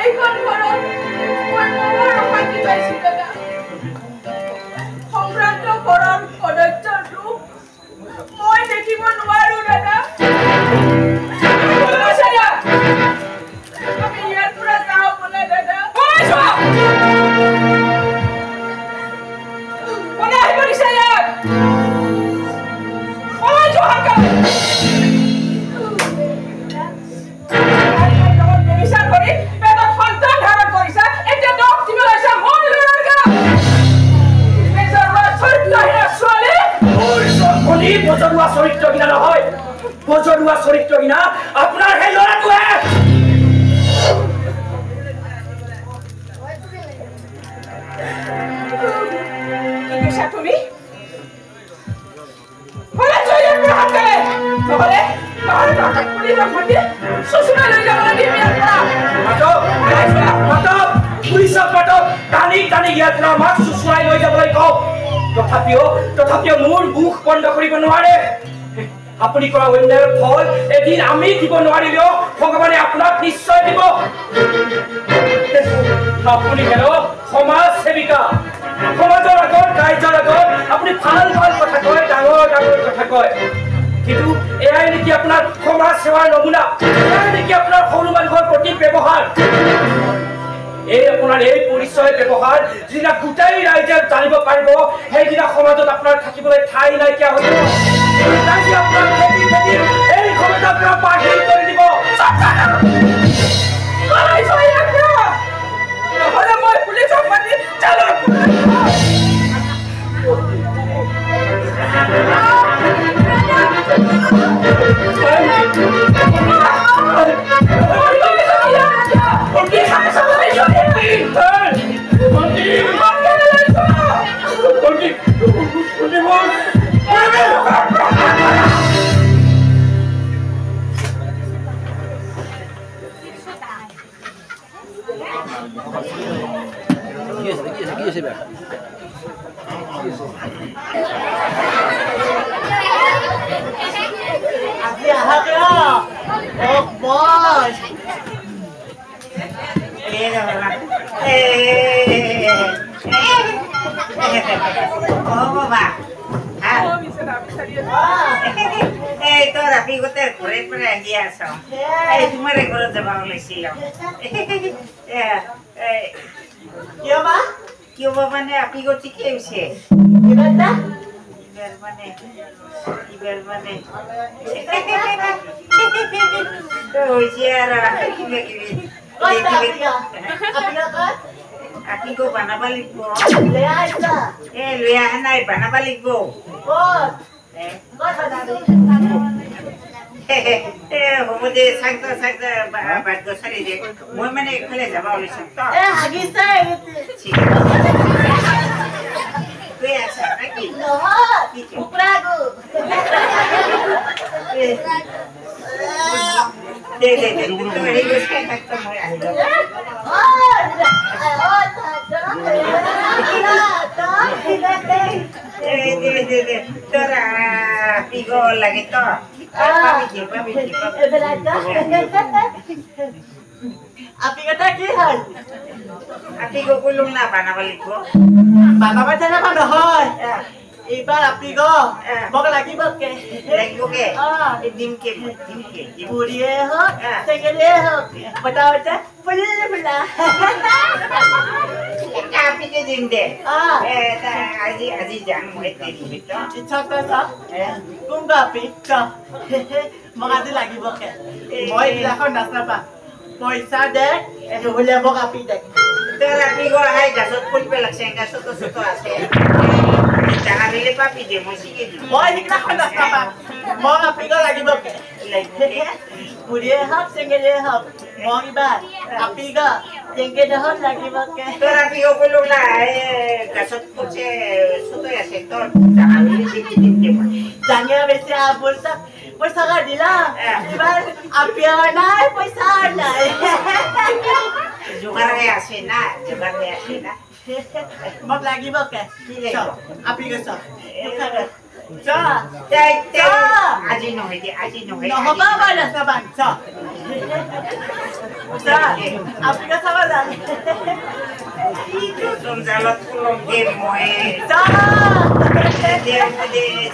এইখন ঘৰত মই বৰ অশান্তি পাইছো দাদা সংক্ৰান্ত ঘৰৰ সদস্যৰ ৰূপ মই দেখিব নোৱাৰো দাদা আমি ইয়াৰ পৰা যাওঁ বলা দাদা কোনে আহিব দিছে ইয়াত বজৰুৱা চৰিত্ৰ কিনা নহয় বজৰুৱা চৰিত্ৰ কিনা আপোনাৰ সেই ল'ৰাটোৱে তুমি নহলে পুলিচক মাতক টানি টানি ইয়াৰ পৰা আমাক চুচুৰাই লৈ যাবলৈ কওক তথাপিও মোৰ মুখ বন্ধ কৰিব নোৱাৰে আপুনি কৰা অন্যায়ৰ ফল এদিন আমি দিব নোৱাৰিলেও ভগৱানে আপোনাক নিশ্চয় দিব আপুনি হেনো সমাজ সেৱিকা সমাজৰ আগত ৰাইজৰ আগত আপুনি ভাল ভাল কথা কয় ডাঙৰ ডাঙৰ কথা কয় কিন্তু এয়াই নেকি আপোনাৰ সমাজ সেৱাৰ নমুনা এয়াই নেকি আপোনাৰ সৰু মানুহৰ প্ৰতি ব্যৱহাৰ এই আপোনাৰ এই পৰিচয় ব্যৱহাৰ যিদিনা গোটেই ৰাইজে জানিব পাৰিব সেইদিনা সমাজত আপোনাৰ থাকিবলৈ ঠাই নাইকিয়া হৈ যাব আপোনাৰ এই ক্ষমতা আপোনাৰ বাহিৰ কৰি দিব নহলে মই পুলিচক মাতি চালক মই মানে এফালে যাব ওলাইছো লাগে তো Api kata kihal. Api ko kulong na banaba ligo. Banaba jana mana hoy. Iba api go. Bok lagi bok ke. Lagi bok ke. Dim ke. Buriye ho. Segele ho. Bata bata. Pula. Api ke dim de. Aji jang mo ete dito. Chota sa. Kunga api ka. Mga di lagi bok ke. Moy ila ko nasna pa. Poisa dek, hule bok api dek. Terapi ko ay gasot pul pelak sengga soto ase. Jangan lili papi de mo sige di. Moy hikna ko nasna pa. Mo api ko lagi bok ke. Buriye hap sengele hap. Mo iba api ko sengele hap lagi bok ke. Terapi ko kulong na gasot pul se soto ase to. Jangan lili sige di. Jangan besi abul sa. पैसा का दिला, इबार आप यार ना पैसा ना যোগাৰ হৈ আছে না মোক লাগিব কে কি লাগিব আপি গৈছ আজি নহয় দে আজি নহয় নহ'ব বাৰু চাবান আপি চাবা যাম জঞ্জালত ফুলম দে মই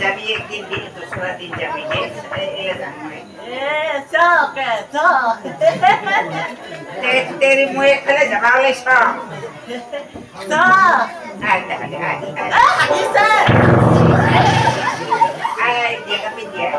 যাবি একদিন দোসরা দিন যাবি দে तेरी मुझे कले जमा ले सा dia tapi dia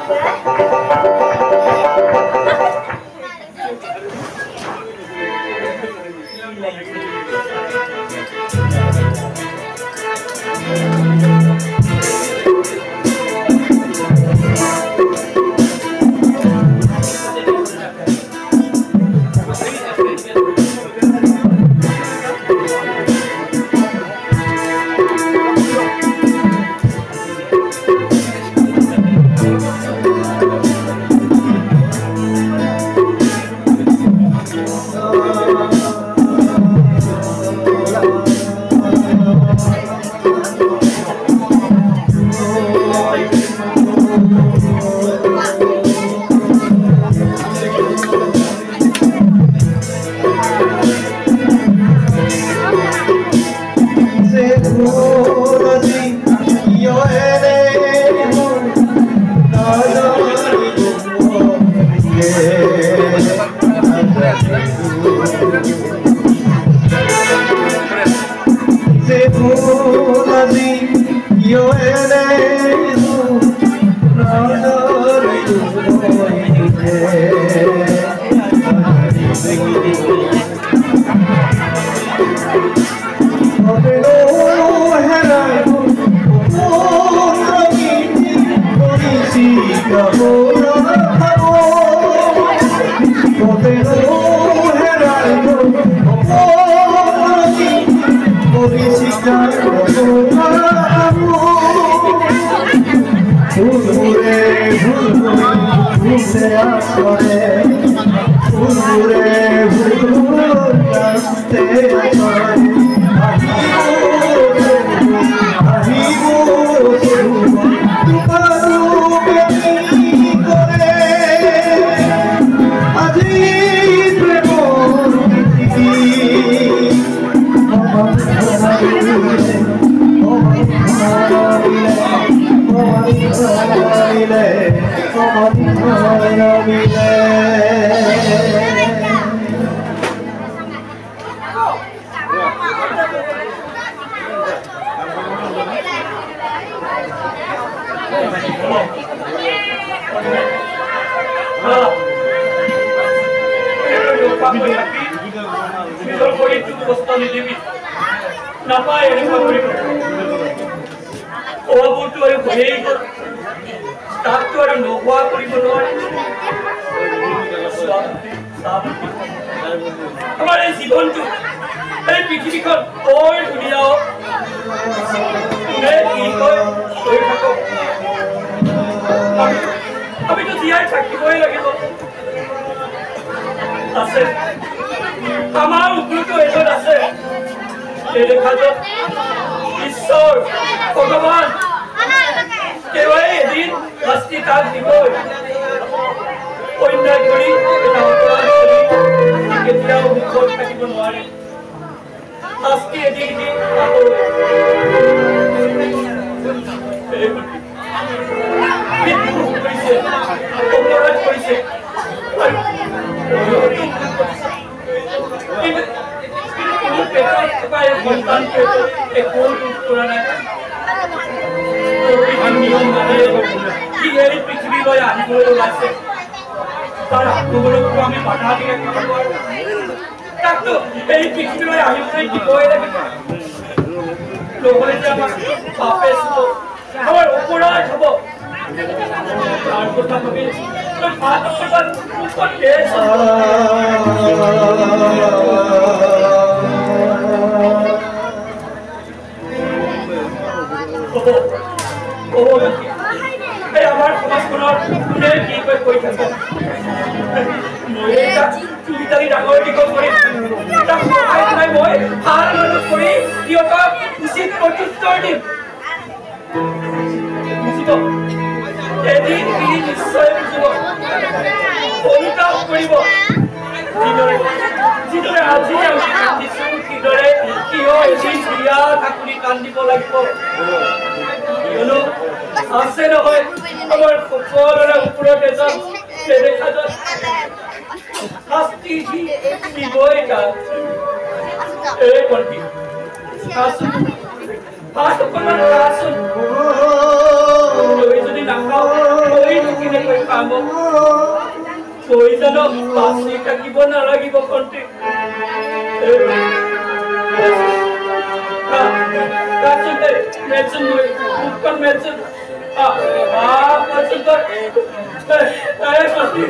আমাৰ সমাজখনৰ কোনে কি কৈ থাকে চুলিতালি ডাঙৰ দীঘল কৰি তাক সহায় নাই মই ভাল মানুহ কৰি সিহঁতক উচিত প্ৰত্যুত্তৰ দিম বুজিব এদিন সি নিশ্চয় বুজিব অনুতাপ কৰিব যিদৰে আজি আমি কান্দিছো সিদৰে কিয় এদিন বিয়া ঠাকুৰি কান্দিব লাগিব কিয়নো আছে নহয় আমাৰ সকলোৰে ওপৰত এজন নেদেখাজন শাস্তি দিবই তাত এই ভণ্টি আছোন ভাত অকণমান খাচোন যদি নাখাওঁ কৈনো কেনেকৈ খাব কৈ জানো বাচি থাকিব নালাগিব ভণ্টি মেচন মই মুখখন মেচন ভণ্টি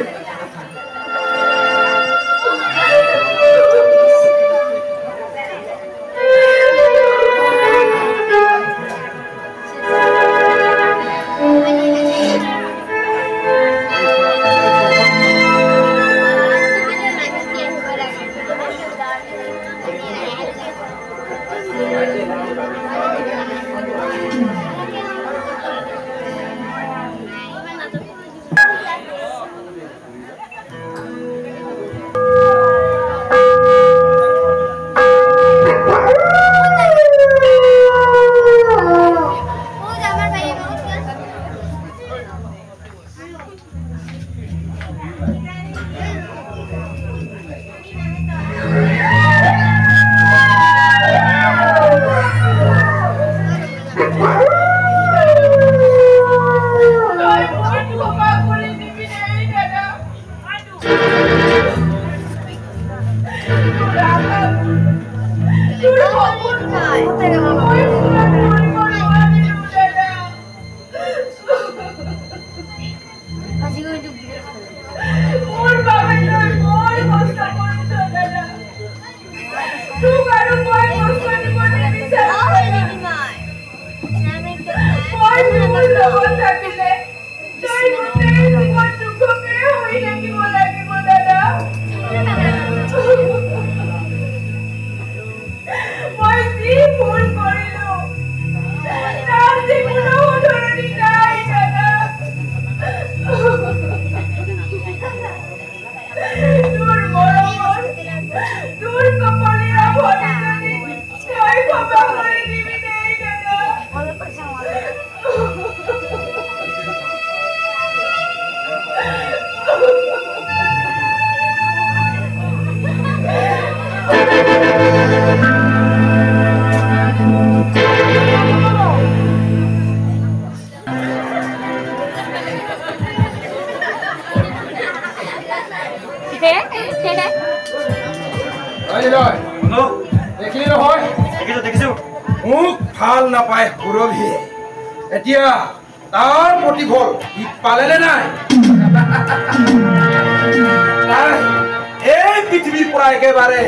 ভাল নাপায় সুৰভি এতিয়া তাৰ প্ৰতিফল পালেনে নাই এই পৃথিৱীৰ পৰা একেবাৰে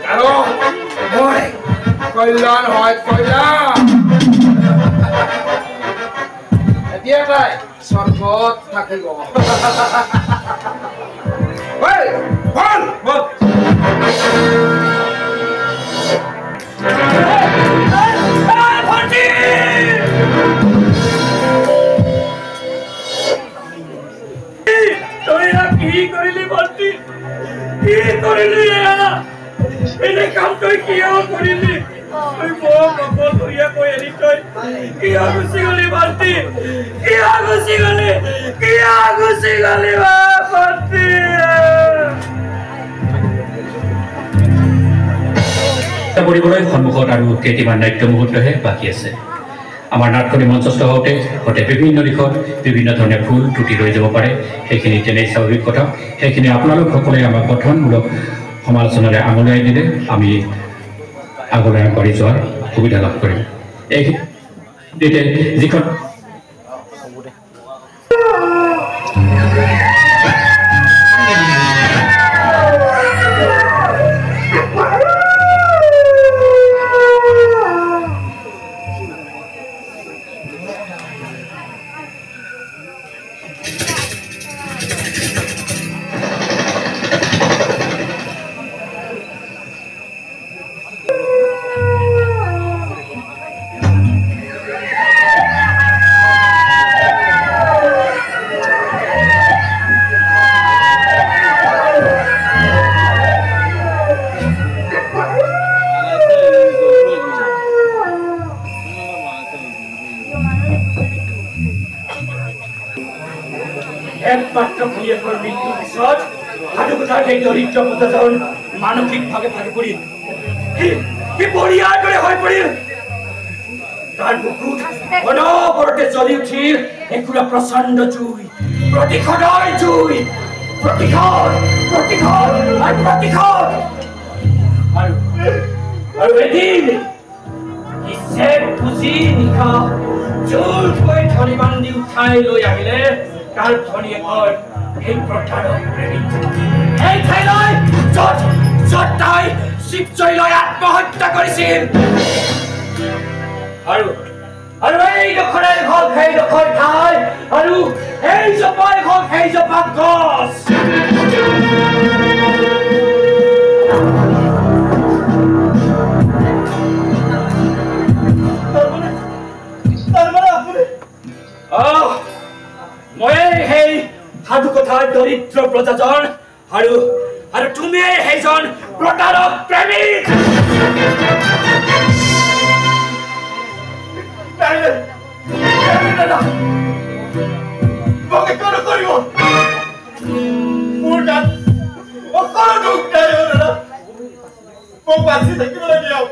কাৰণ মই কল্যাণ হয় কল্যাণ এতিয়া তাই স্বৰ্গত থাকিব ভাল বল কি কৰিলি ভণ্টি কি কৰিলি এনে কাম তই কিয় কৰিলি তই মোক অকল ধুনীয়াকৈ এৰি তই কিয় গুচি গলি ভণ্টি কিয় গুচি গলি ভণ্টি কৰিবলৈ সন্মুখত আৰু কেইটামান নাট্য মুহূৰ্তহে বাকী আছে আমাৰ নাটখনি মঞ্চস্থ হওঁতে বিভিন্ন দিশত বিভিন্ন ধৰণে ভুল ত্ৰুটি ৰৈ যাব পাৰে সেইখিনি তেনেই স্বাভাৱিক কথা সেইখিনি আপোনালোক সকলোৱে আমাক গঠনমূলক সমালোচনাৰে আঙুলিয়াই দিলে আমি আগলৈ আগবাঢ়ি যোৱাৰ সুবিধা লাভ কৰিম এই যিখন একমাত্ৰ ভনীয়েকৰ মৃত্যুৰ পিছত সাধুকথাৰ সেই দৰিদ্ৰ প্ৰজাজন মানসিকভাৱে ভাগি পৰিল সি বৰিয়াৰ দৰে হৈ পৰিল তাৰ বুকুত অনবৰতে জ্বলি উঠিল একুৰা প্ৰচণ্ড জুই প্ৰতিশোধৰ জুই প্ৰতিশোধ আৰু প্ৰতিশোধ আৰু এদিন ইচ্ছেক পুঁজি নিশা জোৰকৈ ধনী বান্ধি উঠাই লৈ আহিলে তাৰ ভনীয়েকৰ এই প্ৰতাৰক প্ৰেমিক এই ঠাইলৈ য'ত তাই শিৱজয় লৈ আত্মহত্যা কৰিছিল আৰু এই ডোখৰে হ'ল সেই ডোখৰ ঠাই আৰু এই জপাই হ'ল সেই জপা গছ মই সেই সাধুকথাৰ দৰিদ্ৰ প্ৰজাজন আৰু তুমি সেইজন প্ৰতাৰক প্ৰেমিক মোৰ গাত অকল দুখ নাই দাদা মোক বাচি থাকিবলৈ দিয়ক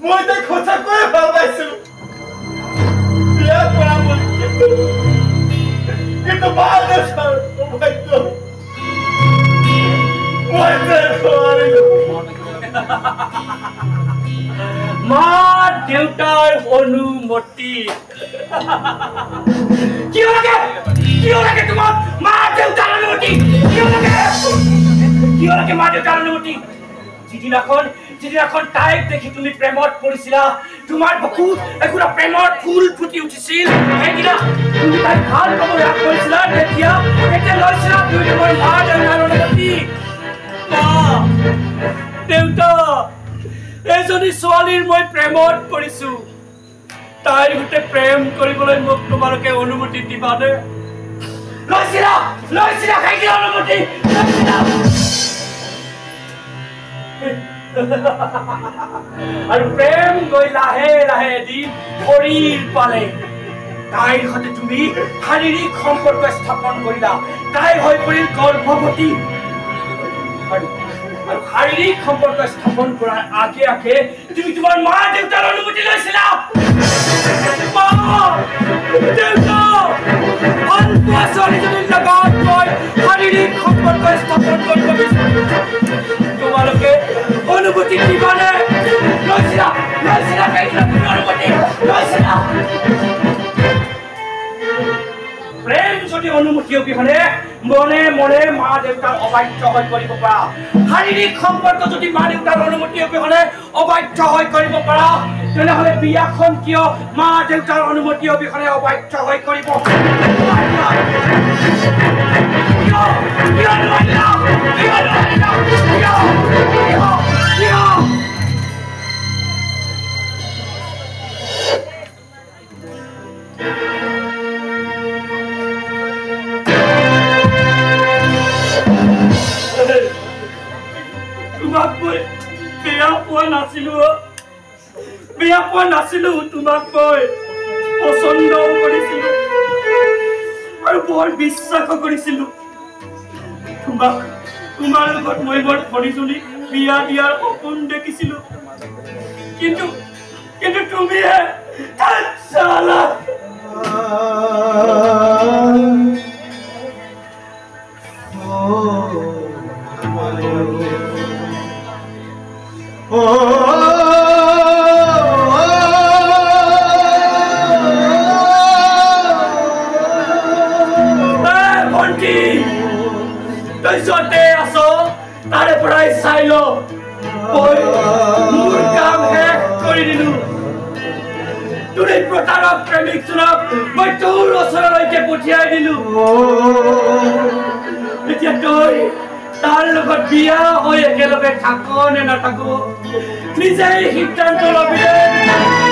মই তাইক সঁচাকৈয়ে ভাল পাইছিলো বিয়া কৰা বুলি কিন্তু ভাল দেশৰ সৌভাগ্য মই মা দেউতাৰ অনুমতি কিয় লাগে তোমাক মা দেউতাৰ অনুমতি কিয় লাগে মা দেউতাৰ অনুমতি যিদিনাখন তাইক দেখি তুমি প্ৰেমত পৰিছিলা তোমাৰ বুকুত একুৰা প্ৰেমৰ ফুল ফুটি উঠিছিল সেইদিনা তুমি তাইক ভাল পাবলৈ আগ কৰিছিলা তেতিয়া লৈছিলা তুমি তোমাৰ মা দেউতাৰ অনুমতি দেউতা এজনী ছোৱালীৰ মই প্ৰেমত পৰিছো তাইৰ সৈতে প্ৰেম কৰিবলৈ মোক তোমালোকে অনুমতি দিবানে লৈছিলা সেইদিনা অনুমতি আৰু প্ৰেম গৈ লাহে লাহে এদিন শৰীৰ পালে তাইৰ সৈতে তুমি শাৰীৰিক সম্পৰ্ক স্থাপন কৰিলা তাই হৈ পৰিল গৰ্ভৱতী আৰু শাৰীৰিক সম্পৰ্ক স্থাপন কৰাৰ আগে তুমি তোমাৰ মা দেউতাৰ অনুমতি লৈছিলা শাৰীৰিক সম্পৰ্ক স্থাপন কৰিব তোমালোকে অনুমতি দিবানে লৈছিলা প্ৰেম যদি অনুমতি অবিহনে মনে মনে মা দেউতাৰ অবাধ্য হৈ কৰিব পাৰা শাৰীৰিক সম্পৰ্ক যদি মা দেউতাৰ অনুমতি অবিহনে অবাধ্য হৈ কৰিব পাৰা তেনেহ'লে বিয়াখন কিয় মা দেউতাৰ অনুমতি অবিহনে অবাধ্য হৈ কৰিব তোমাক মই বেয়া পোৱা নাছিলো তোমাক মই পচন্দ কৰিছিলো আৰু বৰ বিশ্বাস কৰিছিলো তোমাৰ লগত মই মোৰ ভনীজনীক বিয়া দিয়াৰ সপোন দেখিছিলো কিন্তু তুমিহে চালা যতে আছো তাৰে পৰাই চাই ল মোৰ কাম শেষ কৰি দিলো তোৰ এই প্ৰতাৰক প্ৰেমিকজনক মই তোৰ ওচৰলৈকে পঠিয়াই দিলো এতিয়া তই তাৰ লগত বিয়া হৈ একেলগে থাক নে নাথাকো নিজেই সিদ্ধান্ত ল'বি